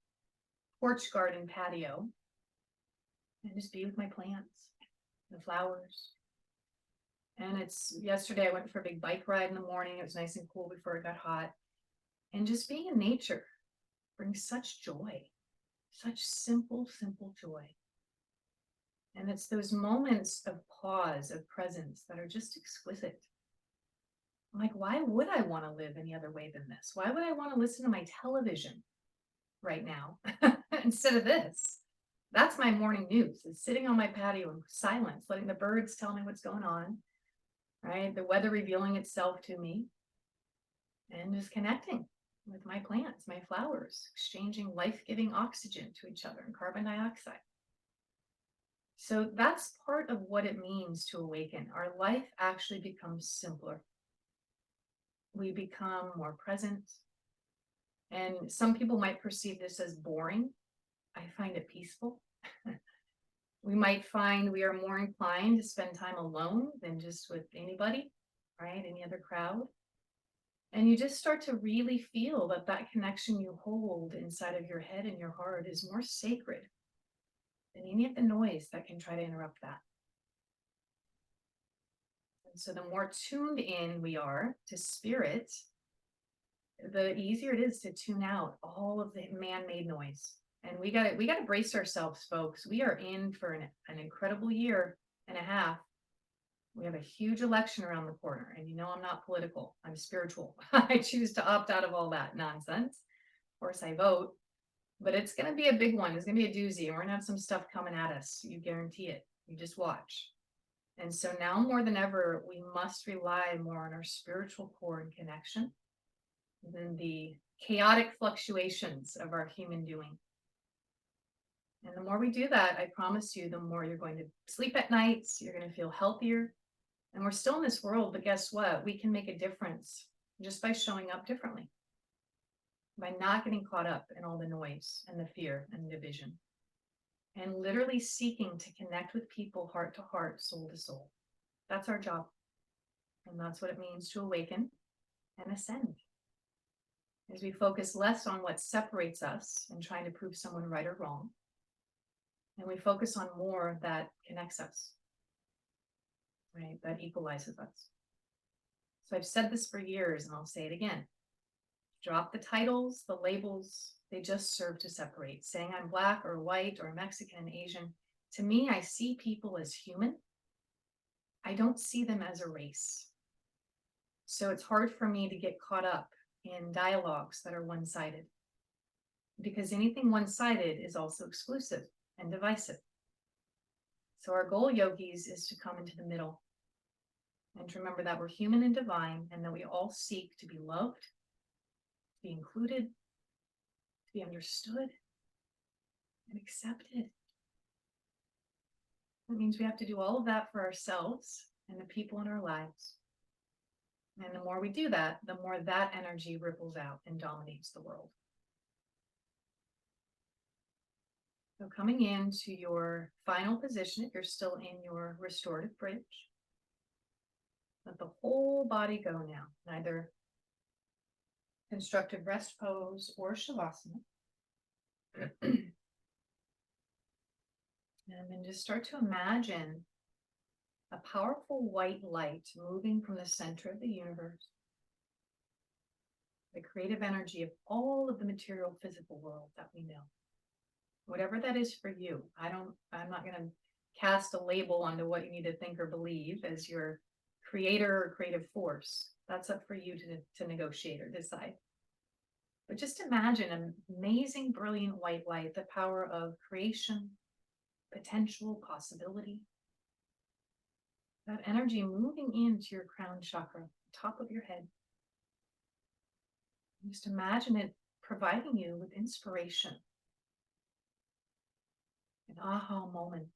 porch garden patio and just be with my plants, the flowers. And yesterday I went for a big bike ride in the morning. It was nice and cool before it got hot. And just being in nature brings such joy, such simple, simple joy. And it's those moments of pause, of presence that are just exquisite. I'm like, why would I want to live any other way than this? Why would I want to listen to my television right now instead of this? That's my morning news, is sitting on my patio in silence, letting the birds tell me what's going on, right? The weather revealing itself to me, and just connecting with my plants, my flowers, exchanging life-giving oxygen to each other and carbon dioxide. So that's part of what it means to awaken. Our life actually becomes simpler. We become more present. And some people might perceive this as boring. I find it peaceful. We might find we are more inclined to spend time alone than just with anybody, right? Any other crowd. And you just start to really feel that that connection you hold inside of your head and your heart is more sacred than any of the noise that can try to interrupt that. And so the more tuned in we are to spirit, the easier it is to tune out all of the man-made noise. And we got to brace ourselves, folks. We are in for an incredible year and a half. We have a huge election around the corner, and I'm not political. I'm spiritual. I choose to opt out of all that nonsense. Of course, I vote, but it's going to be a big one. It's going to be a doozy, and we're going to have some stuff coming at us. You guarantee it. You just watch. And so now more than ever, we must rely more on our spiritual core and connection than the chaotic fluctuations of our human doing. And the more we do that, I promise you, the more you're going to sleep at night, you're going to feel healthier, And we're still in this world, but guess what? We can make a difference just by showing up differently, by not getting caught up in all the noise and the fear and the division, and literally seeking to connect with people heart to heart, soul to soul. That's our job. And that's what it means to awaken and ascend. As we focus less on what separates us and trying to prove someone right or wrong, and we focus on more that connects us, right? That equalizes us. So I've said this for years, and I'll say it again. Drop the titles, the labels, they just serve to separate. Saying I'm Black or white or Mexican, Asian, to me, I see people as human. I don't see them as a race. So it's hard for me to get caught up in dialogues that are one-sided, because anything one-sided is also exclusive and divisive. So our goal, yogis, is to come into the middle and to remember that we're human and divine, and that we all seek to be loved, to be included, to be understood and accepted. That means we have to do all of that for ourselves and the people in our lives. And the more we do that, the more that energy ripples out and dominates the world. So coming into your final position, if you're still in your restorative bridge, let the whole body go now, neither constructive rest pose or shavasana. And then just start to imagine a powerful white light moving from the center of the universe, the creative energy of all of the material physical world that we know. Whatever that is for you. I'm not going to cast a label onto what you need to think or believe as your creator or creative force. That's up for you to negotiate or decide. But just imagine an amazing, brilliant white light, the power of creation, potential, possibility. That energy moving into your crown chakra, top of your head. Just imagine it providing you with inspiration, an aha moment,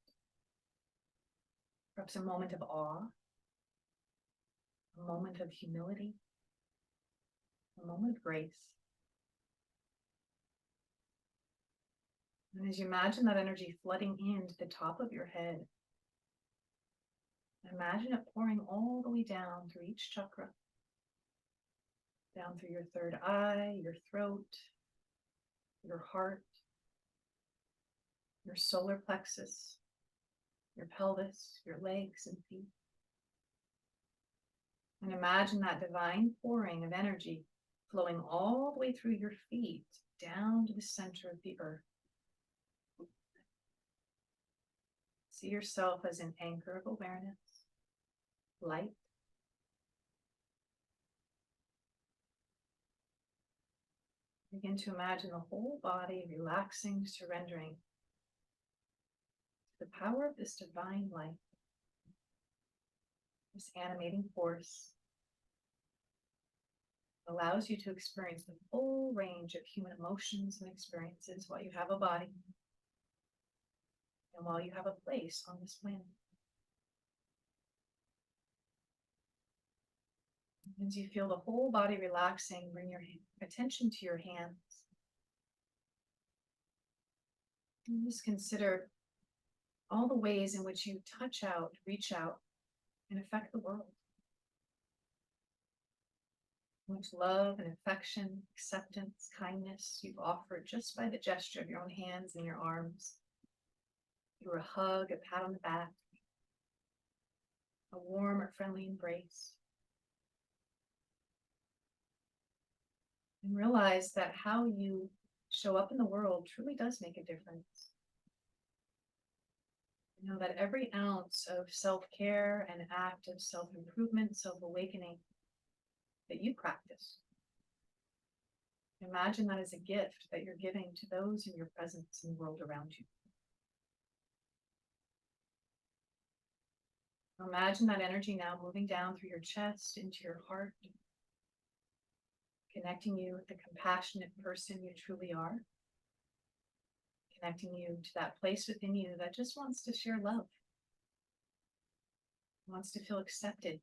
perhaps a moment of awe, a moment of humility, a moment of grace. And as you imagine that energy flooding into the top of your head, imagine it pouring all the way down through each chakra, down through your third eye, your throat, your heart, your solar plexus, your pelvis, your legs and feet. And imagine that divine pouring of energy flowing all the way through your feet, down to the center of the earth. See yourself as an anchor of awareness, light. Begin to imagine the whole body relaxing, surrendering to the power of this divine light, this animating force. Allows you to experience the full range of human emotions and experiences while you have a body and while you have a place on this planet. As you feel the whole body relaxing, bring your attention to your hands. And just consider all the ways in which you touch out, reach out, and affect the world. How much love and affection, acceptance, kindness you've offered just by the gesture of your own hands and your arms. Through a hug, a pat on the back, a warm or friendly embrace. And realize that how you show up in the world truly does make a difference. You know that every ounce of self-care and act of self-improvement, self-awakening that you practice, imagine that as a gift that you're giving to those in your presence in the world around you. Imagine that energy now moving down through your chest into your heart, connecting you with the compassionate person you truly are, connecting you to that place within you that just wants to share love. wants to feel accepted,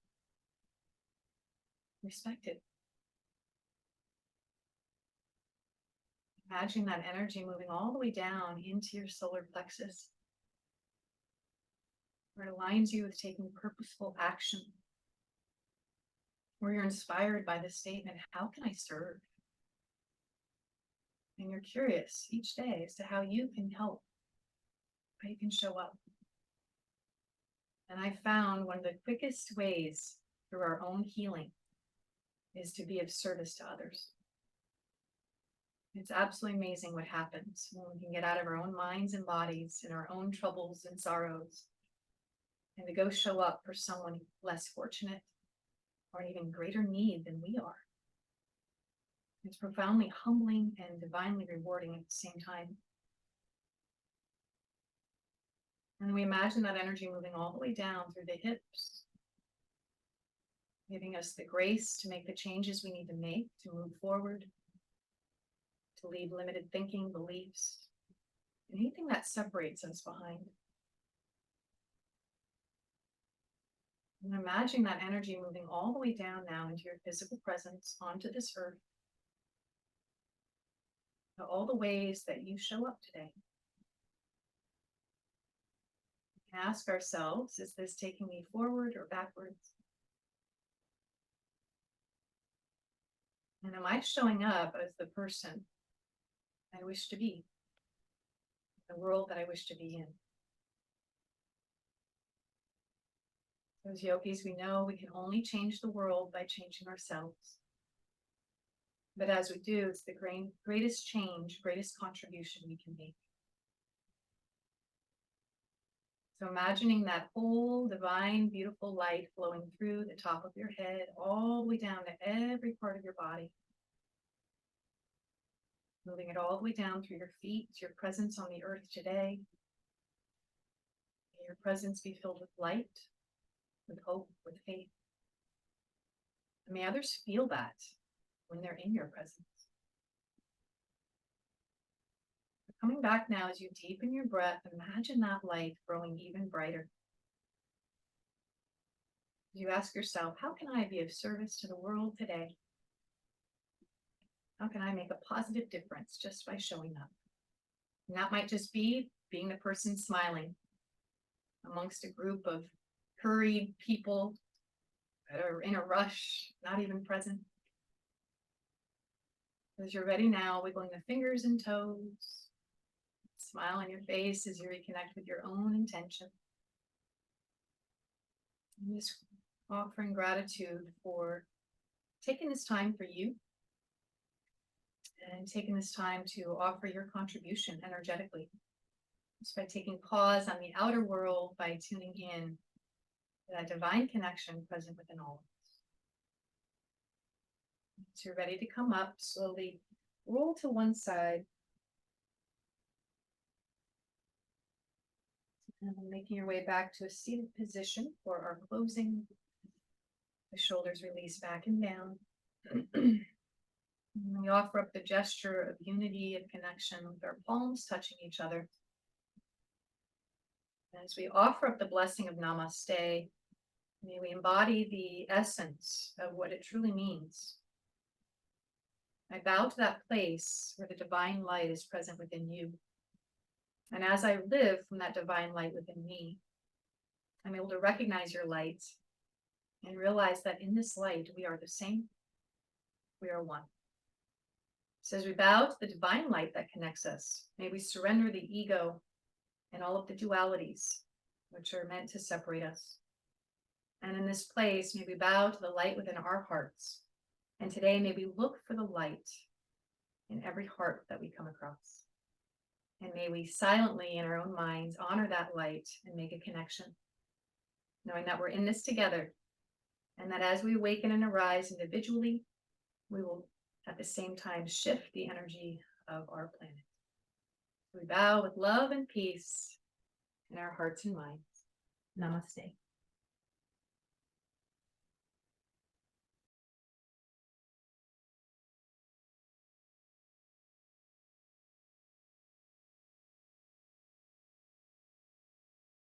respected. Imagine that energy moving all the way down into your solar plexus, where it aligns you with taking purposeful action, where you're inspired by the statement, how can I serve? And you're curious each day as to how you can help, how you can show up. And I found one of the quickest ways through our own healing is to be of service to others. It's absolutely amazing what happens when we can get out of our own minds and bodies and our own troubles and sorrows and to go show up for someone less fortunate or in even greater need than we are. It's profoundly humbling and divinely rewarding at the same time. And we imagine that energy moving all the way down through the hips, giving us the grace to make the changes we need to make to move forward, to leave limited thinking, beliefs, anything that separates us behind. And imagine that energy moving all the way down now into your physical presence, onto this earth, to all the ways that you show up today. We can ask ourselves, is this taking me forward or backwards? And am I showing up as the person I wish to be, the world that I wish to be in? As yogis, we know we can only change the world by changing ourselves. But as we do, it's the greatest change, greatest contribution we can make. So imagining that whole divine, beautiful light flowing through the top of your head, all the way down to every part of your body. Moving it all the way down through your feet, your presence on the earth today. May your presence be filled with light, with hope, with faith. And may others feel that when they're in your presence. Coming back now as you deepen your breath, imagine that light growing even brighter. You ask yourself, how can I be of service to the world today? How can I make a positive difference just by showing up? And that might just be being the person smiling amongst a group of hurried people that are in a rush, not even present. As you're ready now, wiggling the fingers and toes, smile on your face as you reconnect with your own intention. And just offering gratitude for taking this time for you and taking this time to offer your contribution energetically. Just by taking pause on the outer world, by tuning in to that divine connection present within all of us. So you're ready to come up, slowly roll to one side. And making your way back to a seated position for our closing. The shoulders release back and down. And we offer up the gesture of unity and connection with our palms touching each other. As we offer up the blessing of Namaste, may we embody the essence of what it truly means. I bow to that place where the divine light is present within you. And as I live from that divine light within me, I'm able to recognize your light and realize that in this light, we are the same. We are one. So as we bow to the divine light that connects us, may we surrender the ego and all of the dualities which are meant to separate us. And in this place, may we bow to the light within our hearts. And today, may we look for the light in every heart that we come across. And may we silently in our own minds honor that light and make a connection, knowing that we're in this together and that as we awaken and arise individually, we will at the same time shift the energy of our planet. We bow with love and peace in our hearts and minds. Namaste.